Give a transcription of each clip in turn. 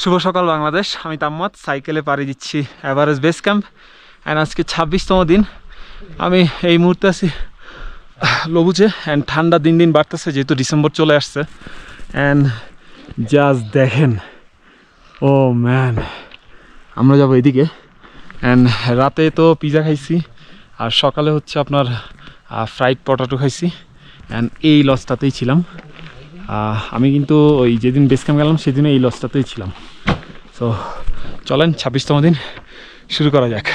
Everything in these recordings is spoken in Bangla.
শুভ সকাল বাংলাদেশ। আমি তাম্মাদ সাইকেলে পাড়ি দিচ্ছি এভারেস্ট বেস ক্যাম্প অ্যান্ড আজকে 26তম দিন। আমি এই মুহূর্তে আছি লবুচে অ্যান্ড ঠান্ডা দিন দিন বাড়তেছে যেহেতু ডিসেম্বর চলে আসছে। অ্যান্ড জাস্ট দেখেন, ও ম্যান, আমরা যাবো এদিকে। অ্যান্ড রাতে তো পিজা খাইছি আর সকালে হচ্ছে আপনার ফ্রাইড পটাটো খাইছি অ্যান্ড এই লজটাতেই ছিলাম। আমি কিন্তু ওই যেদিন বেস ক্যাম্প গেলাম সেদিনও এই লজটাতেই ছিলাম। সো চলেন 26তম দিন শুরু করা যাক।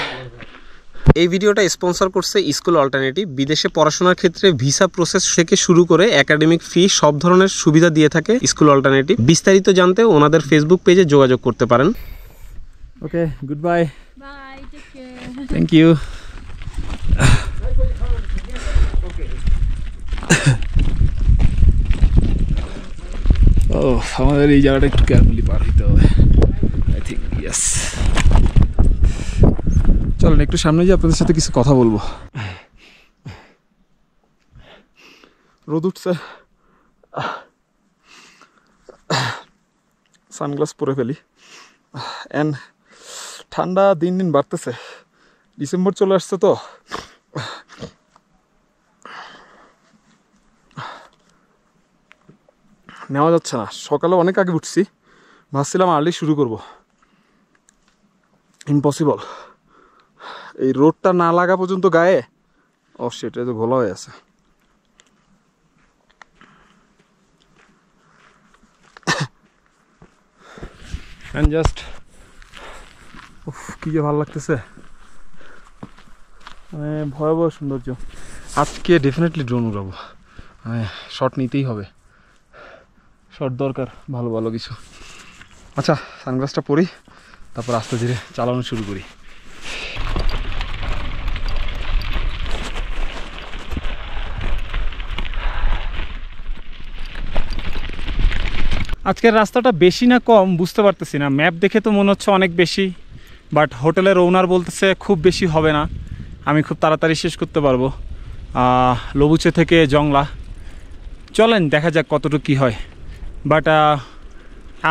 এই ভিডিওটা স্পন্সর করছে স্কুল অল্টারনেটিভ। বিদেশে পড়াশোনার ক্ষেত্রে ভিসা প্রসেস থেকে শুরু করে একাডেমিক ফি সব ধরনের সুবিধা দিয়ে থাকে স্কুল অল্টারনেটিভ। বিস্তারিত জানতে ওনাদের ফেসবুক পেজে যোগাযোগ করতে পারেন। Okay, goodbye. Bye, take care. Thank you. ও আমাদের এই জায়গাটা একটু কেয়ারফুলি পার হইতে হবে আই থিঙ্ক। ইয়েস, চলেন একটু সামনে গিয়ে আপনাদের সাথে কিছু কথা বলবো। রোদ উঠছে, সানগ্লাস পরে ফেলি। অ্যান্ড ঠান্ডা দিন দিন বাড়তেছে, ডিসেম্বর চলে আসছে তো। নেওয়া যাচ্ছে না। সকালে অনেক আগে উঠছি, ভাবছিলাম আর্লি শুরু করব, ইম্পসিবল। এই রোডটা না লাগা পর্যন্ত গায়ে, ও সেটা তো ঘোলা হয়ে আছে। জাস্ট কি যে ভালো লাগতেছে, মানে ভয়াবহ সৌন্দর্য। আজকে ডেফিনেটলি ড্রোন উড়াবো, মানে শট নিতেই হবে, শট দরকার ভালো ভালো কিছু। আচ্ছা, সানগ্লাসটা পরি, তারপর আস্তে ধীরে চালানো শুরু করি। আজকের রাস্তাটা বেশি না কম বুঝতে পারতেছি না, ম্যাপ দেখে তো মনে হচ্ছে অনেক বেশি, বাট হোটেলের ওনার বলতেছে খুব বেশি হবে না, আমি খুব তাড়াতাড়ি শেষ করতে পারবো লবুচে থেকে জংলা। চলেন দেখা যাক কতটুকু কী হয়। বাট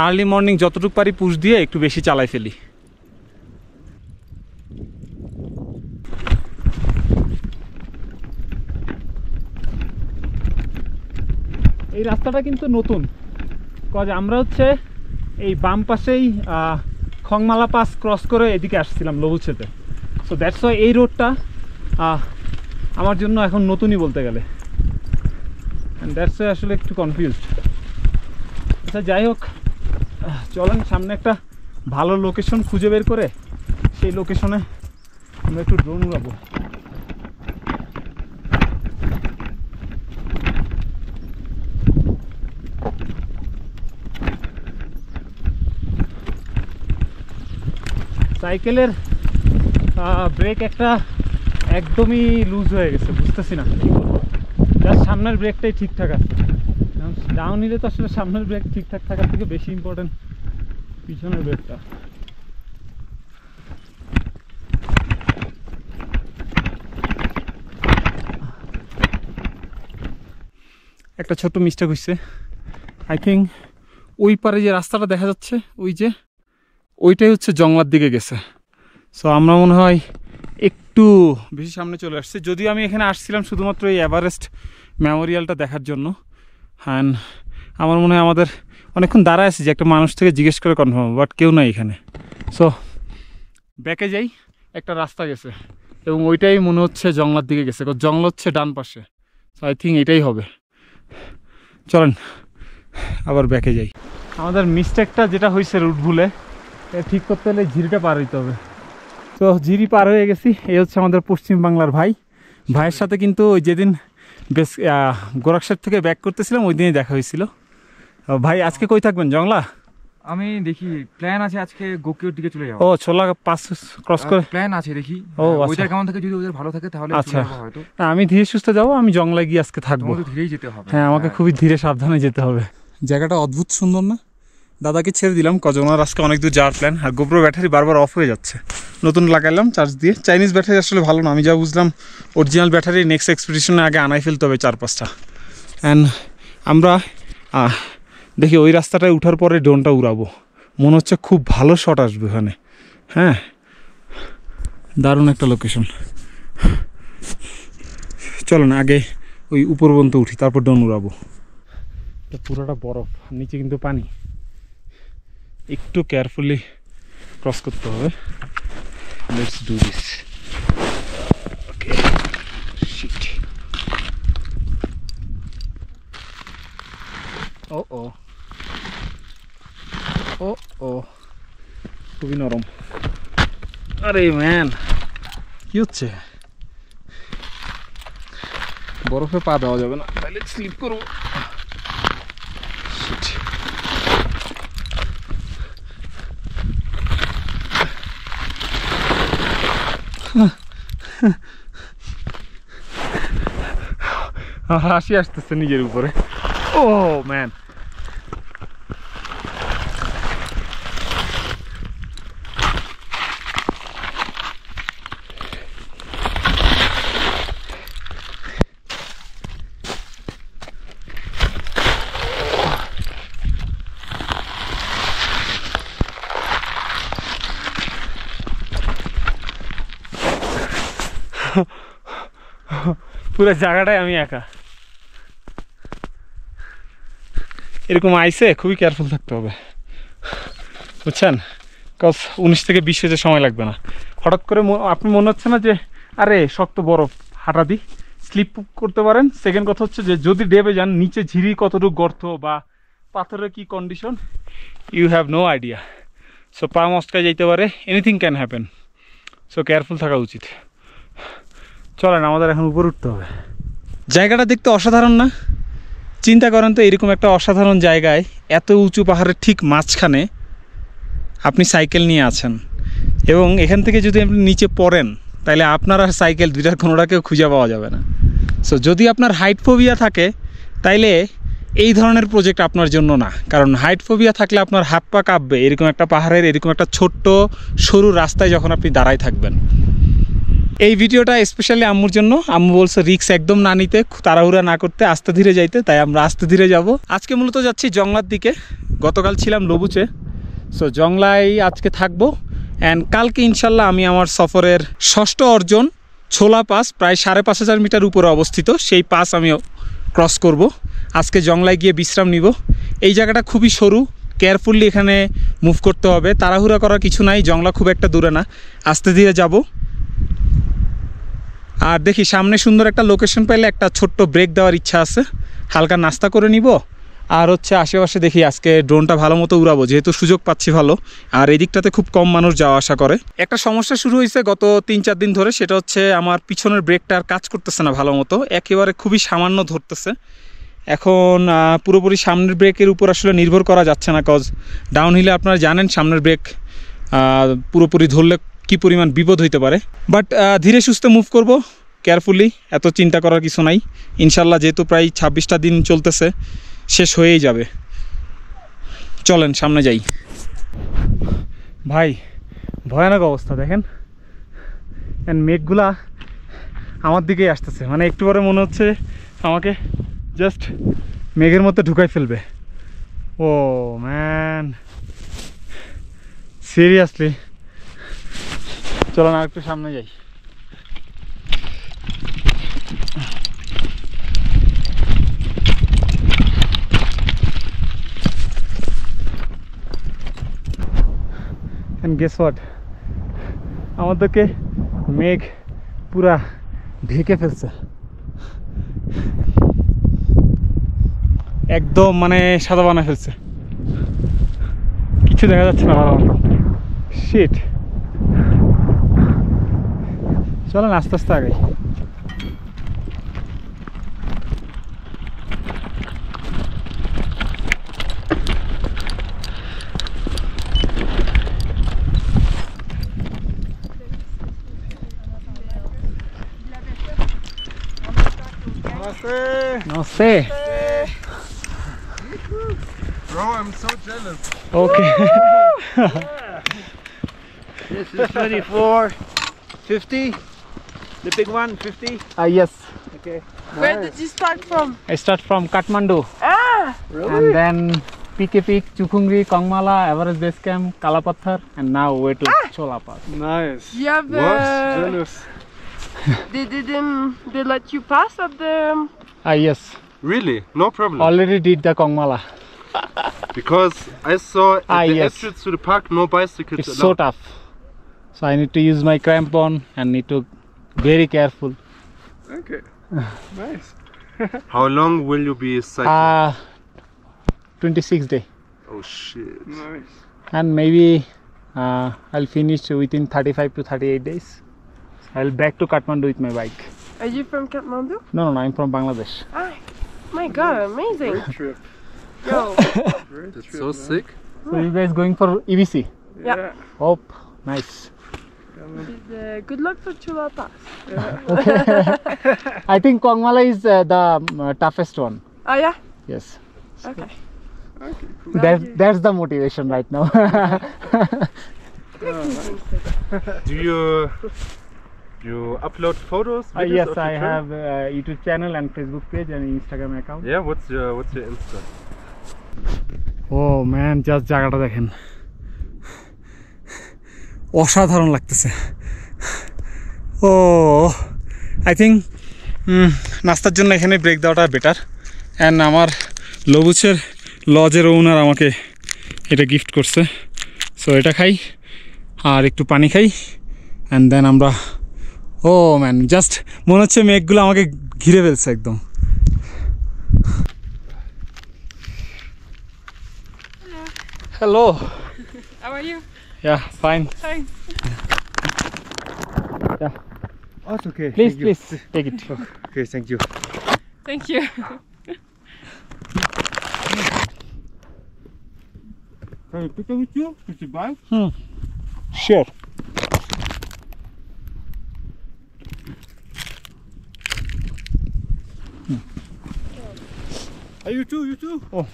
আর্লি মর্নিং যতটুকু পারি পুশ দিয়ে একটু বেশি চালাই ফেলি। এই রাস্তাটা কিন্তু নতুন, কজ আমরা হচ্ছে এই বাম পাশেই খংমালা পাস ক্রস করে এদিকে আসছিলাম লবুচেতে। সো দ্যাটস ওয়াই এই রোডটা আমার জন্য এখন নতুনই বলতে গেলে, অ্যান্ড দ্যাটস ওয়াই আসলে একটু কনফিউজড। আচ্ছা যাই হোক, চলেন সামনে একটা ভালো লোকেশন খুঁজে বের করে সেই লোকেশনে আমরা একটু ড্রোন উড়াবো। সাইকেলের ব্রেক একটা একদমই লুজ হয়ে গেছে, বুঝতেছি না কী করবো। জাস্ট সামনের ব্রেকটাই ঠিকঠাক আছে। ডাউন হিলে তো আসলে সামনের ব্রেক ঠিকঠাক থাকার থেকে বেশি ইম্পর্টেন্ট পিছনের ব্রেকটা। একটা ছোট্ট মিস্টেক হচ্ছে, আই থিঙ্ক ওই পারে যে রাস্তাটা দেখা যাচ্ছে ওইটাই হচ্ছে জংলার দিকে গেছে। সো আমরা মনে হয় একটু বেশি সামনে চলে আসছে, যদিও আমি এখানে আসছিলাম শুধুমাত্র এই এভারেস্ট মেমোরিয়ালটা দেখার জন্য। হ্যাঁ, আমার মনে হয় আমাদের অনেকক্ষণ দাঁড়ায় আছে যে একটা মানুষ থেকে জিজ্ঞেস করে কনফার্ম, বাট কেউ নাই এখানে। সো ব্যাকে যাই, একটা রাস্তা গেছে এবং ওইটাই মনে হচ্ছে জংলার দিকে গেছে, জংলা হচ্ছে ডান পাশে। সো আই থিঙ্ক এটাই হবে। চলেন আবার ব্যাকে যাই। আমাদের মিস্টেকটা যেটা হয়েছে রুট ভুলে, ঠিক করতে হলে ঝিরিটা পার হইতে হবে। তো ঝিরি পার হয়ে গেছি। এই হচ্ছে আমাদের পশ্চিম বাংলার ভাইয়ের সাথে কিন্তু ওই যেদিন বেশ গোরাকসার থেকে ব্যাক করতেছিলাম ওই দিনই দেখা হয়েছিল। ভাই আজকে কই থাকবেন? জংলা? আমি দেখি প্ল্যান আছে আজকে গোকিওর দিকে চলে যাবো। ও ছোলা পাস ক্রস করে প্ল্যান আছে, দেখি ও ওইটা কেমন থাকে, যদি ওদের ভালো থাকে তাহলে আচ্ছা হয়তো। আমি ধীরে সুস্থে যাবো, আমি জংলায় গিয়ে আজকে থাকবো। ধীরেই যেতে হবে। হ্যাঁ, আমাকে খুবই ধীরে সাবধানে যেতে হবে। জায়গাটা অদ্ভুত সুন্দর না? দাদাকে ছেড়ে দিলাম, ওনার আজকে অনেক দূর যাওয়ার প্ল্যান। আর গোপ্রো ব্যাটারি বারবার অফ হয়ে যাচ্ছে, নতুন লাগাইলাম চার্জ দিয়ে। চাইনিজ ব্যাটারি আসলে ভালো না, আমি যা বুঝলাম অরিজিনাল ব্যাটারি নেক্সট এক্সপিডিশনে আগে আনাই ফেলতে হবে 4-5টা। অ্যান্ড আমরা দেখি ওই রাস্তাটায় উঠার পরে ড্রোনটা উড়াবো, মনে হচ্ছে খুব ভালো শট আসবে ওখানে। হ্যাঁ, দারুণ একটা লোকেশন। চলো না আগে ওই উপর পর্যন্ত উঠি, তারপর ড্রোন উড়াবো। পুরোটা বরফ, নিচে কিন্তু পানি, একটু কেয়ারফুলি ক্রস করতে হবে। Let's do this. Okay, shit. ও ও ও ও, খুবই নরম। আরে ম্যান, কি হচ্ছে? বরফে পা দেওয়া যাবে না, তাহলে স্লিপ করবো। Shit. হাসি আসতেছে নিজের উপরে। ও ম্যান, পুরো জায়গাটাই আমি একা। এরকম আইসে খুবই কেয়ারফুল থাকতে হবে, বুঝছেন? কজ 19 থেকে 20 হাজার সময় লাগবে না। হঠাৎ করে আপনি মনে হচ্ছে না যে আরে শক্ত বরফ, হাঁটা দিই, স্লিপ করতে পারেন। সেকেন্ড কথা হচ্ছে যে যদি ডেবে যান, নিচে ঝিরি কতটুকু গর্ত বা পাথরের কি condition, you have no idea. So পা মস্কায় যেতে পারে, anything can happen. So careful থাকা উচিত। চলেন, আমাদের এখন উপরে উঠতে হবে। জায়গাটা দেখতে অসাধারণ না? চিন্তা করেন তো, এরকম একটা অসাধারণ জায়গায়, এত উঁচু পাহাড়ের ঠিক মাঝখানে আপনি সাইকেল নিয়ে আছেন, এবং এখান থেকে যদি আপনি নিচে পড়েন, তাহলে আপনার আর সাইকেল দুইটার কোনোটাকেও খুঁজে পাওয়া যাবে না। সো যদি আপনার হাইট ফোবিয়া থাকে, তাইলে এই ধরনের প্রজেক্ট আপনার জন্য না। কারণ হাইট ফোবিয়া থাকলে আপনার হাত পা কাঁপবে এরকম একটা পাহাড়ের, এরকম একটা ছোট্ট সরু রাস্তায় যখন আপনি দাঁড়ায় থাকবেন। এই ভিডিওটা স্পেশালি আম্মুর জন্য। আম্মু বলছে রিক্স একদম না নিতে, তাড়াহুড়া না করতে, আস্তে ধীরে যাইতে, তাই আমরা আস্তে ধীরে যাব। আজকে মূলত যাচ্ছি জংলার দিকে। গতকাল ছিলাম লবুচে, সো জংলায় আজকে থাকবো। অ্যান্ড কালকে ইনশাল্লাহ আমি আমার সফরের ষষ্ঠ অর্জন ছোলা পাস, প্রায় 5,500 মিটার উপরে অবস্থিত, সেই পাস আমি ক্রস করব। আজকে জংলায় গিয়ে বিশ্রাম নিব। এই জায়গাটা খুবই সরু, কেয়ারফুলি এখানে মুভ করতে হবে, তাড়াহুড়া করার কিছু নাই। জংলা খুব একটা দূরে না, আস্তে ধীরে যাব। আর দেখি সামনে সুন্দর একটা লোকেশন পাইলে একটা ছোট্ট ব্রেক দেওয়ার ইচ্ছা আছে, হালকা নাস্তা করে নিব। আর হচ্ছে আশেপাশে দেখি আজকে ড্রোনটা ভালো মতো উড়াবো, যেহেতু সুযোগ পাচ্ছি ভালো। আর এই দিকটাতে খুব কম মানুষ যাওয়া আসা করে। একটা সমস্যা শুরু হয়েছে গত 3-4 দিন ধরে, সেটা হচ্ছে আমার পিছনের ব্রেকটা আর কাজ করতেছে না ভালো মতো, একেবারে খুবই সামান্য ধরতেছে। এখন পুরোপুরি সামনের ব্রেকের উপর আসলে নির্ভর করা যাচ্ছে না, কজ ডাউন হিলে আপনারা জানেন সামনের ব্রেক পুরোপুরি ধরলে কি পরিমাণ বিপদ হইতে পারে। বাট ধীরে সুস্থে মুভ করব, কেয়ারফুলি, এত চিন্তা করার কিছু নাই। ইনশাল্লাহ যেহেতু প্রায় 26টা দিন চলতেছে, শেষ হয়েই যাবে। চলেন সামনে যাই। ভাই ভয়ানক অবস্থা দেখেন, মেঘগুলা আমার দিকেই আসতেছে, মানে একটু পরে মনে হচ্ছে আমাকে জাস্ট মেঘের মধ্যে ঢুকাই ফেলবে। ও ম্যান, সিরিয়াসলি। চলো না একটু সামনে যাই। And guess what? আমাদেরকে মেঘ পুরা ঢেকে ফেলছে, একদম মানে সাদা বানায় ফেলছে, কিছু দেখা যাচ্ছে না ভালো মতো। শিট, চলেন আস্তে আস্তে আগে। Namaste. Bro, I'm so jealous. Okay. This is 24, 50. The big one, 50. Yes. Okay. Where did you start from? I start from Kathmandu. Ah! Really? And then PK Peak, Chukungri, Kongmala, Everest Base Camp, Kalapathar, and now way to Chola Pass. Nice. You have Jealous. they let you pass at the Yes, Really? No problem. already did the Kongmala. Because I saw at the yes. entrance to the park no bicycles It's so tough. So I need to use my crampon and need to very careful. Okay. Nice. How long will you be cycling? 26 day. Oh shit. Nice. And maybe I'll finish within 35 to 38 days. I'll back to Kathmandu with my bike. Are you from Kathmandu? No, I'm from Bangladesh. Ah, my God, amazing! Trip. Yo, Great That's trip, so man. sick. So you guys going for EVC? Yeah. Hope. Nice. Good luck for Chula Pass. I think Kongmala is the toughest one. Oh yeah. Yes. Okay. Okay, cool. That's the motivation right now. Do you upload photos? videos Yes, of your I trip? have a YouTube channel and Facebook page and Instagram account. Yeah, what's your Insta? Oh man, just জায়গাটা দেখেন অসাধারণ লাগতেছে ও আই থিঙ্ক নাস্তার জন্য এখানে ব্রেক দেওয়াটা বেটার অ্যান্ড আমার লবুচের লজের ওনার আমাকে এটা গিফট করছে সো এটা খাই আর একটু পানি খাই অ্যান্ড দেন আমরা ও ম্যান জাস্ট মনে হচ্ছে মেঘগুলো আমাকে ঘিরে ফেলছে একদম Hello. How are you? Yeah, fine. Fine. Yeah. Oh, it's okay. Please, Thank you. please take it. Okay, thank you. Thank you. Can I pick up with you? With your bike? Sure. Hey, you too, you too. Oh.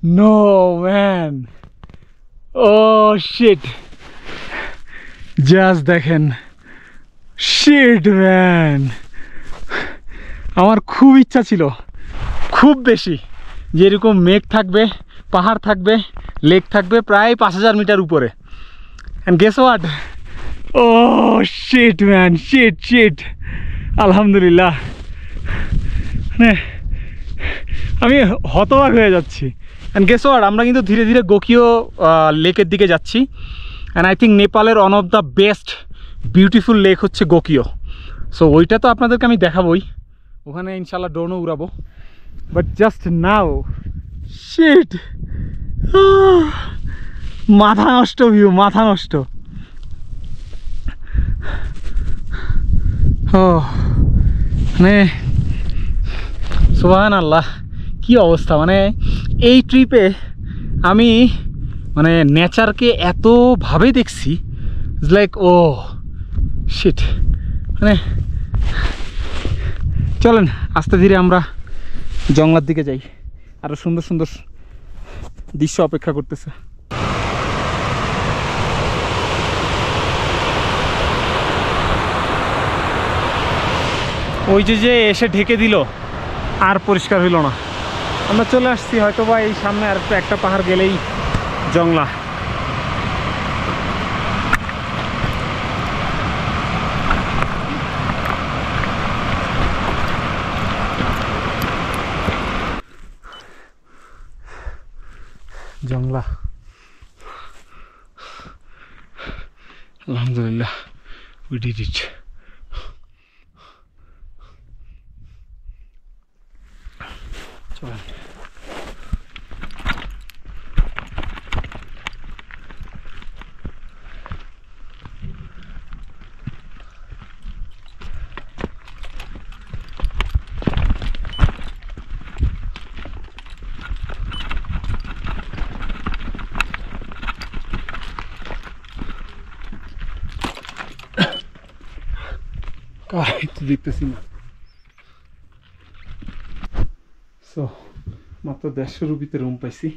No, man. Oh, shit. Just দেখেন শিট ম্যান আমার খুব ইচ্ছা ছিল খুব বেশি যে এরকম মেঘ থাকবে পাহাড় থাকবে লেক থাকবে প্রায় 5000 মিটার উপরে and guess what oh shit man shit আলহামদুলিল্লাহ মানে আমি হতবাক হয়ে যাচ্ছি এন্ড গেস হোয়াট আমরা কিন্তু ধীরে ধীরে গোকিও লেকের দিকে যাচ্ছি অ্যান্ড আই থিঙ্ক নেপালের one of the best beautiful lake হচ্ছে গোকিও সো ওইটা তো আপনাদেরকে আমি দেখাবই ওখানে ইনশাল্লাহ ড্রোনও উড়াবো বাট জাস্ট নাও শিট মাথা নষ্ট ভিউ মাথা নষ্ট ও মানে সুবহানাল্লাহ কি অবস্থা মানে এই ট্রিপে আমি মানে নেচারকে এতভাবে দেখছি লাইক ও শিট মানে চলেন আস্তে ধীরে আমরা জঙ্গলার দিকে যাই আরো সুন্দর সুন্দর দৃশ্য অপেক্ষা করতেছে ওই যে এসে ঢেকে দিল আর পরিষ্কার হইল না আমরা চলে আসছি হয়তো বা এই সামনে আর একটা পাহাড় গেলেই জংলা জংলা আলহামদুলিল্লাহ we did it চলেন কার তো দেখতেছি না সো মাত্র 150 রুপিতে রুম পাইছি,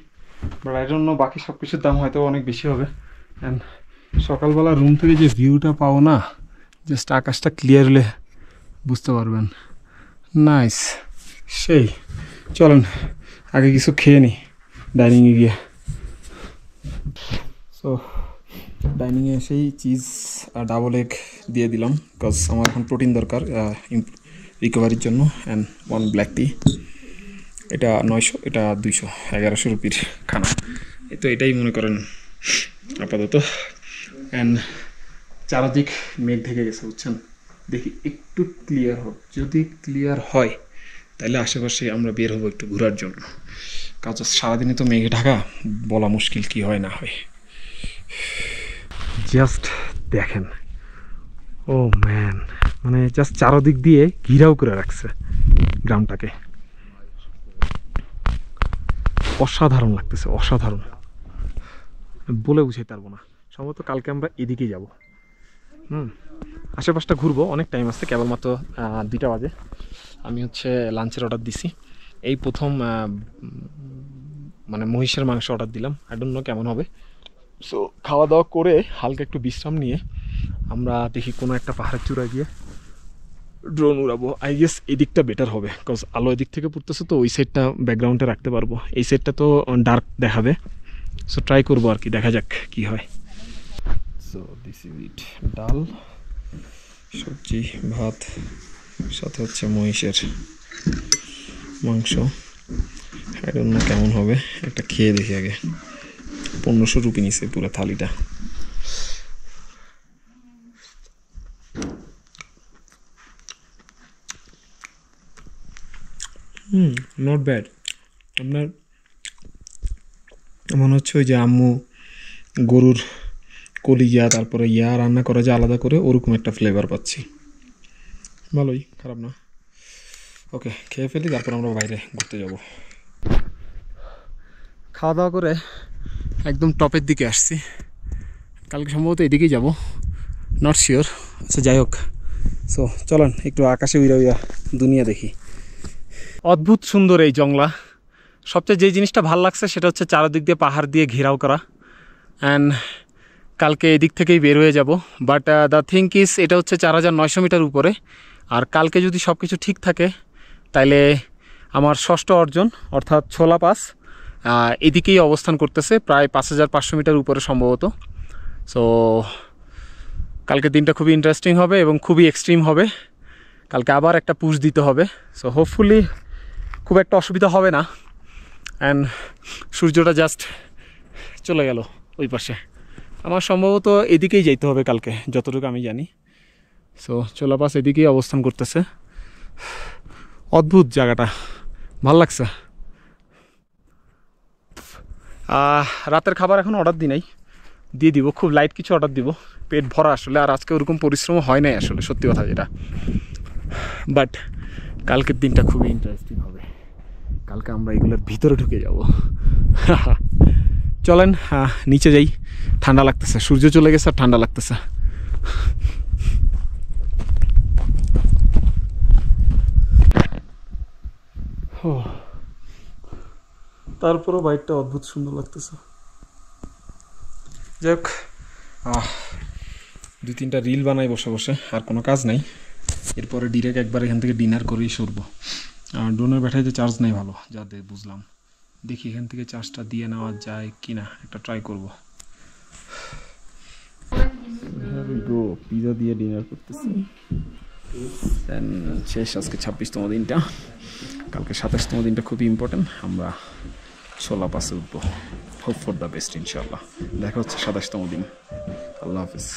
বাট আই ডোন্ট নো বাকি সব কিছুর দাম হয়তো অনেক বেশি হবে। অ্যান্ড সকালবেলা রুম থেকে যে ভিউটা পাও না, জাস্ট আকাশটা ক্লিয়ার হলে বুঝতে পারবেন। নাইস, সেই চলেন আগে কিছু খেয়ে নিই ডাইনিংয়ে গিয়ে। সো ডাইনিংয়ে এসেই চিজ আর ডাবল এগ দিয়ে দিলাম, বিকজ আমার এখন প্রোটিন দরকার রিকভারির জন্য। অ্যান্ড 1 ব্ল্যাক টি, এটা 900, এটা 200, 1100 রুপির খানা। তো এটাই মনে করেন আপাতত। অ্যান্ড চারদিক মেঘ ঢেকে গেছে বুঝছেন, দেখি একটু ক্লিয়ার হোক, যদি ক্লিয়ার হয় তাহলে আশেপাশে আমরা বের হবো একটু ঘোরার জন্য, কাজ সারাদিনে তো মেঘে ঢাকা, বলা মুশকিল কি হয় না হয়। জাস্ট দেখেন, ও ম্যান, মানে জাস্ট চারদিক দিয়ে ঘিরাও করে রাখছে গ্রামটাকে, অসাধারণ লাগতেছে, অসাধারণ, বলে বুঝাইতে পারবো না। সম্ভবত কালকে আমরা এদিকেই যাব। আশেপাশটা ঘুরবো, অনেক টাইম আছে, কেবলমাত্র 2টা বাজে। আমি হচ্ছে লাঞ্চের অর্ডার দিছি, এই প্রথম মানে মহিষের মাংস অর্ডার দিলাম, আই ডোন্ট নো কেমন হবে। সো খাওয়া দাওয়া করে হালকা একটু বিশ্রাম নিয়ে আমরা দেখি কোনো একটা পাহাড়ের চূড়ায় গিয়ে ড্রোন উড়াবো। আই গেস এদিকটা বেটার হবে, বিকজ আলো এদিক থেকে পড়তেছে, তো ওই সাইডটা ব্যাকগ্রাউন্ডে রাখতে পারবো, এই সাইডটা তো ডার্ক দেখাবে। সো ট্রাই করবো আর কি, দেখা যাক কি হয়। সো দিস ইজ ইট, ডাল, সবজি, ভাত, সাথে হচ্ছে মহিষের মাংস। আই ডোন্ট নো কেমন হবে, একটা খেয়ে দেখি আগে। 1500 রুপি নিছে পুরো থালিটা। Not bad. আপনার মনে হচ্ছে ওই যে আম্মু গরুর কলিজা তারপরে রান্না করা যে আলাদা করে, ওরকম একটা ফ্লেভার পাচ্ছি, ভালোই, খারাপ না। ওকে, খেয়ে ফেলি, তারপর আমরা বাইরে ঘুরতে যাব। খাওয়া দাওয়া করে একদম টপের দিকে আসছি, কালকে সম্ভবত এদিকেই যাব, নট শিওর। আচ্ছা যাই হোক, সো চলেন একটু আকাশে উইরা উইরা দুনিয়া দেখি। অদ্ভুত সুন্দর এই জংলা। সবচেয়ে যে জিনিসটা ভালো লাগছে সেটা হচ্ছে চারদিক দিয়ে পাহাড় দিয়ে ঘেরাও করা। অ্যান্ড কালকে এদিক থেকেই বের হয়ে যাব, বাট দ্য থিঙ্ক ইজ এটা হচ্ছে 4900 মিটার উপরে। আর কালকে যদি সব কিছু ঠিক থাকে তাইলে আমার ষষ্ঠ অর্জন অর্থাৎ ছোলা পাস এদিকেই অবস্থান করতেছে, প্রায় 5500 মিটার উপরে সম্ভবত। সো কালকে দিনটা খুবই ইন্টারেস্টিং হবে এবং খুবই এক্সট্রিম হবে। কালকে আবার একটা পুশ দিতে হবে, সো হোপফুলি খুব একটা অসুবিধা হবে না। অ্যান্ড সূর্যটা জাস্ট চলে গেল ওই পাশে, আমার সম্ভবত এদিকেই যাইতে হবে কালকে যতটুকু আমি জানি। সো চোলা পাস এদিকেই অবস্থান করতেছে, অদ্ভুত জায়গাটা, ভাল লাগছে। রাতের খাবার এখন অর্ডার দিই নাই, দিয়ে দিব, খুব লাইট কিছু অর্ডার দিব, পেট ভরা আসলে। আর আজকে ওরকম পরিশ্রম হয় নাই আসলে, সত্যি কথা যেটা। বাট কালকের দিনটা খুবই ইন্টারেস্টিং হবে, কালকে আমরা এগুলোর ভিতরে ঢুকে যাব। চলেন নিচে যাই, ঠান্ডা লাগতেছে, সূর্য চলে গেছে আর ঠান্ডা লাগতেছে। তারপরও বাইকটা অদ্ভুত সুন্দর লাগতেছে। যাই হোক, 2-3টা রিল বানাই বসে বসে, আর কোনো কাজ নাই। এরপরে ডিরেক্ট একবার এখান থেকে ডিনার করেই সরবো। আর ড্রোনের ব্যাটারিতে চার্জ নেই ভালো, যাতে বুঝলাম, দেখি এখান থেকে চার্জটা দিয়ে নেওয়া যায় কি না, একটা ট্রাই করবো। পিজা দিয়ে ডিনার করতেছি। দেন শেষ আজকে 26তম দিনটা, কালকে 27তম দিনটা খুবই ইম্পর্টেন্ট। আমরা ছোলা পাসে উঠবো, হোপ ফর দ্য বেস্ট ইনশাল্লাহ। দেখা হচ্ছে 27তম দিন। আল্লাহ হাফিজ।